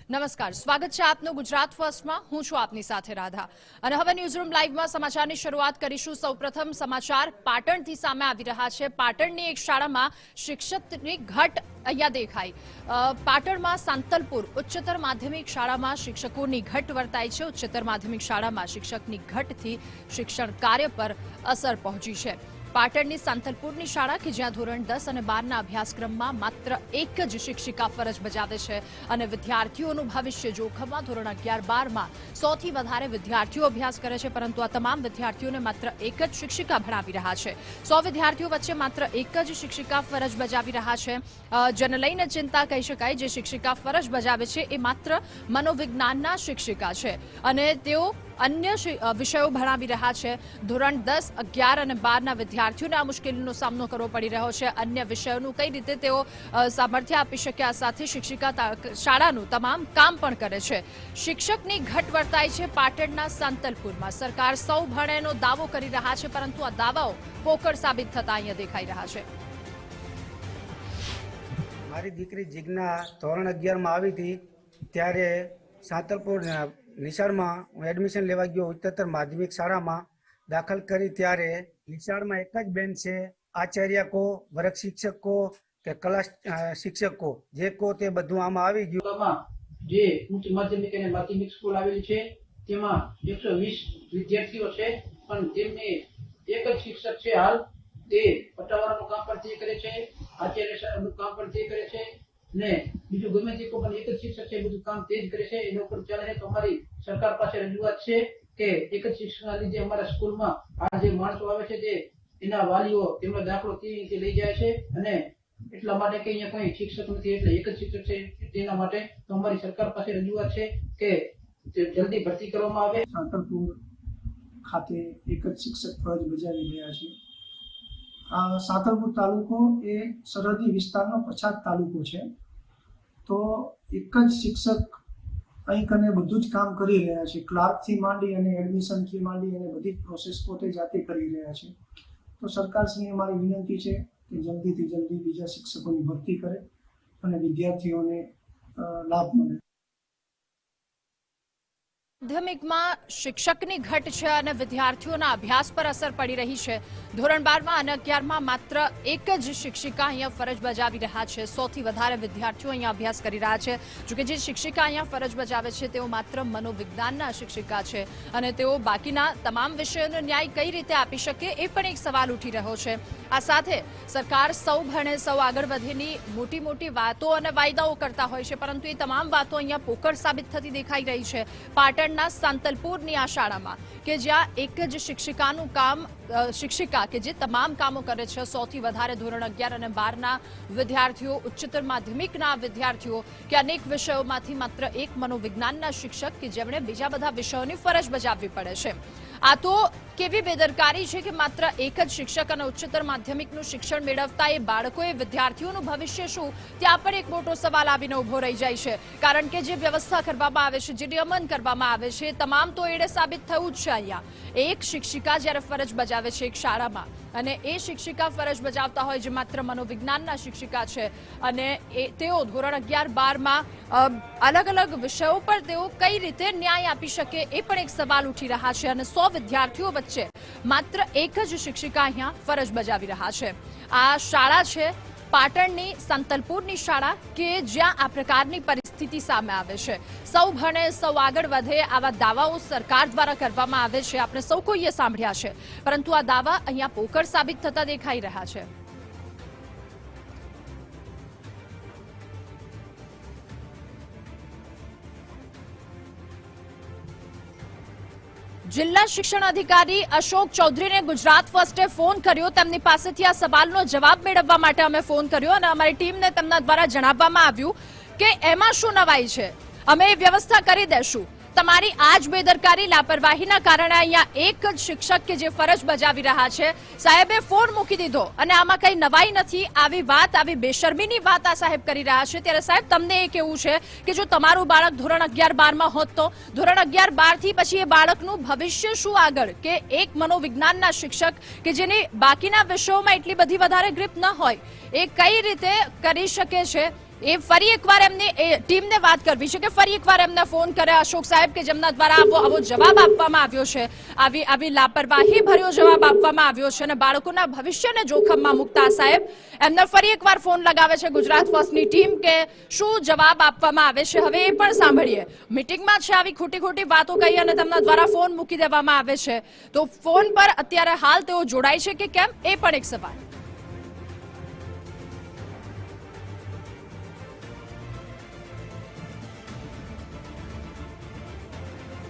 નમસ્કાર, સ્વાગત છે આપનું ગુજરાત ફર્સ્ટમાં। હું છું આપની સાથે રાધા અને હવે ન્યૂઝરૂમ લાઈવમાં સમાચારની શરૂઆત કરીશું। સૌપ્રથમ સમાચાર પાટણથી સામે આવી રહ્યા છે। પાટણની એક શાળામાં શિક્ષકની ઘટ અહીંયા દેખાઈ। પાટણમાં સાંતલપુર ઉચ્ચતર માધ્યમિક શાળામાં શિક્ષકોની ઘટ વર્તાઈ છે। ઉચ્ચતર માધ્યમિક શાળામાં શિક્ષકની ઘટથી શિક્ષણ કાર્ય પર અસર પહોંચી છે। પાટણની સાંતલપુરની શાળા કે જ્યાં ધોરણ 10 અને 12ના અભ્યાસક્રમમાં માત્ર એક જ શિક્ષિકા ફરજ બજાવે છે અને વિદ્યાર્થીઓનું ભવિષ્ય જોખમમાં। ધોરણ 11-12માં 100થી વધારે વિદ્યાર્થીઓ અભ્યાસ કરે છે, પરંતુ આ તમામ વિદ્યાર્થીઓને માત્ર એક જ શિક્ષિકા ભણાવી રહ્યા છે। 100 વિદ્યાર્થીઓ વચ્ચે માત્ર એક જ શિક્ષિકા ફરજ બજાવી રહ્યા છે, જેને લઈને ચિંતા કહી શકાય। જે શિક્ષિકા ફરજ બજાવે છે એ માત્ર મનોવિજ્ઞાનના શિક્ષિકા છે અને તેઓ अन्य विषयों भणावी रहा है। धोरण 10, 11 અને 12ના વિદ્યાર્થીઓને આ મુશ્કેલીનો સામનો કરવો પડી રહ્યો છે। અન્ય વિષયોનું કઈ રીતે તેઓ સામર્થ્ય આપી શકે, આ સાથે શિક્ષિકા શાળાનું તમામ કામ પણ કરે છે। શિક્ષકની ઘટ વર્તાય છે પાટણના સાંતલપુરમાં। સરકાર સૌ ભણેનો દાવો કરી રહ્યા છે, પરંતુ આ દાવાઓ પોકળ સાબિત થતા અહીંયા દેખાઈ રહ્યા છે। મારી દીકરી જીજ્ઞા ધોરણ 11માં આવી હતી ત્યારે સાંતલપુર નિશાળમાં હું એડમિશન લેવા ગયો। ઉચ્ચતર માધ્યમિક શાળામાં દાખલ કરી ત્યારે નિશાળમાં એક જ બેન છે। આચાર્ય કો, વર્ગ શિક્ષક કો કે ક્લાસ શિક્ષક કો, જે કો તે બધું આમાં આવી ગયું। જે ઉચ્ચ માધ્યમિક અને માધ્યમિક સ્કૂલ આવેલી છે તેમાં 120 વિદ્યાર્થીઓ છે, પણ તેમને એક જ શિક્ષક છે। હાલ તે પટાવાળાનું કામ પણ તે કરે છે, આચાર્યનું કામ પણ તે કરે છે ને બીજું ગમે તે પણ એક જ શિક્ષક છે, બધું કામ તે જ કરે છે। એના ઉપર ચાલે છે। તો અમારી સરકાર પાસે રજૂઆત છે કે એક જ શિક્ષકના લીધે અમારા સ્કૂલમાં આ જે માણસો આવે છે તે એના વાલીઓ તેમનો દાખલો તે રીતે લઈ જાય છે અને એટલા માટે કે અહીંયા કોઈ શિક્ષક નથી, એટલે એક જ શિક્ષક છે તેના માટે। તો અમારી સરકાર પાસે રજૂઆત છે કે જલ્દી ભરતી કરવામાં આવે। સાંતલપુર ખાતે એક જ શિક્ષક ફરજ બજાવી રહ્યા છે। આ સાંતલપુર તાલુકો એ સરહદી વિસ્તારનો પછાત તાલુકો છે, તો એક જ શિક્ષક અહીં કને બધું જ કામ કરી રહ્યા છે। ક્લાર્કથી માંડી અને એડમિશનથી માંડી અને બધી જ પ્રોસેસ પોતે જાતે કરી રહ્યા છે। તો સરકારશ્રીને મારી વિનંતી છે કે જલ્દીથી જલ્દી બીજા શિક્ષકોની ભરતી કરે અને વિદ્યાર્થીઓને લાભ મળે। માધ્યમિકમાં શિક્ષકની ઘટ છે અને વિદ્યાર્થીઓના અભ્યાસ પર અસર પડી રહી છે। ધોરણ 12માં અને 11માં માત્ર એક જ શિક્ષિકા અહીંયા ફરજ બજાવી રહ્યા છે। 100થી વધારે વિદ્યાર્થીઓ અહીંયા અભ્યાસ કરી રહ્યા છે। જોકે જે શિક્ષિકા અહીંયા ફરજ બજાવે છે તેઓ માત્ર મનોવિજ્ઞાનના શિક્ષિકા છે અને તેઓ બાકીના તમામ વિષયોનો ન્યાય કઈ રીતે આપી શકે એ પણ એક સવાલ ઉઠી રહ્યો છે। આ સાથે સરકાર સૌ ભણે સૌ આગળ વધેની મોટી મોટી વાતો અને વાયદાઓ કરતા હોય છે, પરંતુ એ તમામ વાતો અહીંયા પોકળ સાબિત થતી દેખાઈ રહી છે। પાટણના સાંતલપુરની આ શાળામાં કે જ્યાં એક જ શિક્ષિકાનું કામ શિક્ષિકા કે જે તમામ કામો કરે છે। 100થી વધારે ધોરણ 11 અને 12ના વિદ્યાર્થીઓ, ઉચ્ચતર માધ્યમિકના વિદ્યાર્થીઓ કે અનેક વિષયોમાંથી માત્ર એક મનોવિજ્ઞાનના શિક્ષક કે જેમણે બીજા બધા વિષયોની ફરજ બજાવવી પડે છે। આ તો કેવી બેદરકારી છે કે માત્ર એક જ શિક્ષક અને ઉચ્ચતર માધ્યમિકનું શિક્ષણ મેળવતા એ બાળકોએ વિદ્યાર્થીઓનું ભવિષ્ય શું, ત્યાં પણ એક મોટો સવાલ આવીને ઉભો રહી જાય છે। કારણ કે જે વ્યવસ્થા કરવામાં આવે છે, જે નિયમન કરવામાં આવે છે, તમામ તો એડે સાબિત થયું જ છે। અહીંયા એક શિક્ષિકા જ્યારે ફરજ બજાવે છે એક શાળામાં અને એ શિક્ષિકા ફરજ બજાવતા હોય જે માત્ર મનોવિજ્ઞાનના શિક્ષિકા છે અને તેઓ ધોરણ 11-12માં અલગ અલગ વિષયો પર તેઓ કઈ રીતે ન્યાય આપી શકે એ પણ એક સવાલ ઉઠી રહ્યા છે અને 100 વિદ્યાર્થીઓ વચ્ચે માત્ર એક જ શિક્ષિકા અહીંયા ફરજ બજાવી રહ્યા છે। આ શાળા છે પાટણની સાંતલપુરની શાળા કે જ્યાં આ પ્રકારની પરિસ્થિતિ સામે આવે છે। સૌ ભણે સૌ આગળ વધે આવા દાવાઓ સરકાર દ્વારા કરવામાં આવે છે, આપણે સૌ કોઈએ સાંભળ્યા છે, પરંતુ આ દાવા અહીંયા પોકળ સાબિત થતા દેખાઈ રહ્યા છે। જિલ્લા શિક્ષણ અધિકારી અશોક ચૌધરીને ગુજરાત ફર્સ્ટે ફોન કર્યો। તેમની પાસેથી આ સવાલનો જવાબ મેળવવા માટે અમે ફોન કર્યો અને અમારી ટીમને તેમના દ્વારા જણાવવામાં આવ્યું કે એમાં શું નવાઈ છે, અમે એ વ્યવસ્થા કરી દેશું। તમારી આ જ બેદરકારી, લાપરવાહીના કારણે અહીંયા એક જ શિક્ષક કે જે ફરજ બજાવી રહ્યા છે, સાહેબે ફોન મૂકી દીધો અને આમાં કંઈ નવાઈ નથી। આવી વાત, આવી બેશરમીની વાત આ સાહેબ કરી રહ્યા છે। ત્યારે સાહેબ તમને એ કહેવું છે કે જો તમારું બાળક ધોરણ 11-12માં હોત તો ધોરણ 11-12થી પછી એ બાળકનું ભવિષ્ય શું આગળ, કે એક મનોવિજ્ઞાનના શિક્ષક કે જેની બાકીના વિષયોમાં એટલી બધી વધારે ગ્રીપ ન હોય એ કઈ રીતે કરી શકે છે એ ફરી એકવાર એમની ટીમને વાત કરવી છે કે ફરી એકવાર એમને ફોન કરે અશોક સાહેબ કે જેમના દ્વારા આવો જવાબ આપવામાં આવ્યો છે, આવી લાપરવાહી ભર્યો જવાબ આપવામાં આવ્યો છે અને બાળકોના ભવિષ્યને જોખમમાં મૂકતા સાહેબ એમને ફરી એકવાર ફોન લગાવે છે ગુજરાત ફર્સ્ટની ટીમ કે શું જવાબ આપવામાં આવે છે. હવે એ પણ સાંભળીએ. મીટિંગમાં છે આવી ખોટી વાતો કહી અને તેમના દ્વારા ફોન મૂકી દેવામાં આવે છે, તો ફોન પર અત્યારે હાલ તેઓ જોડાય છે કે કેમ એ પણ એક સવાલ.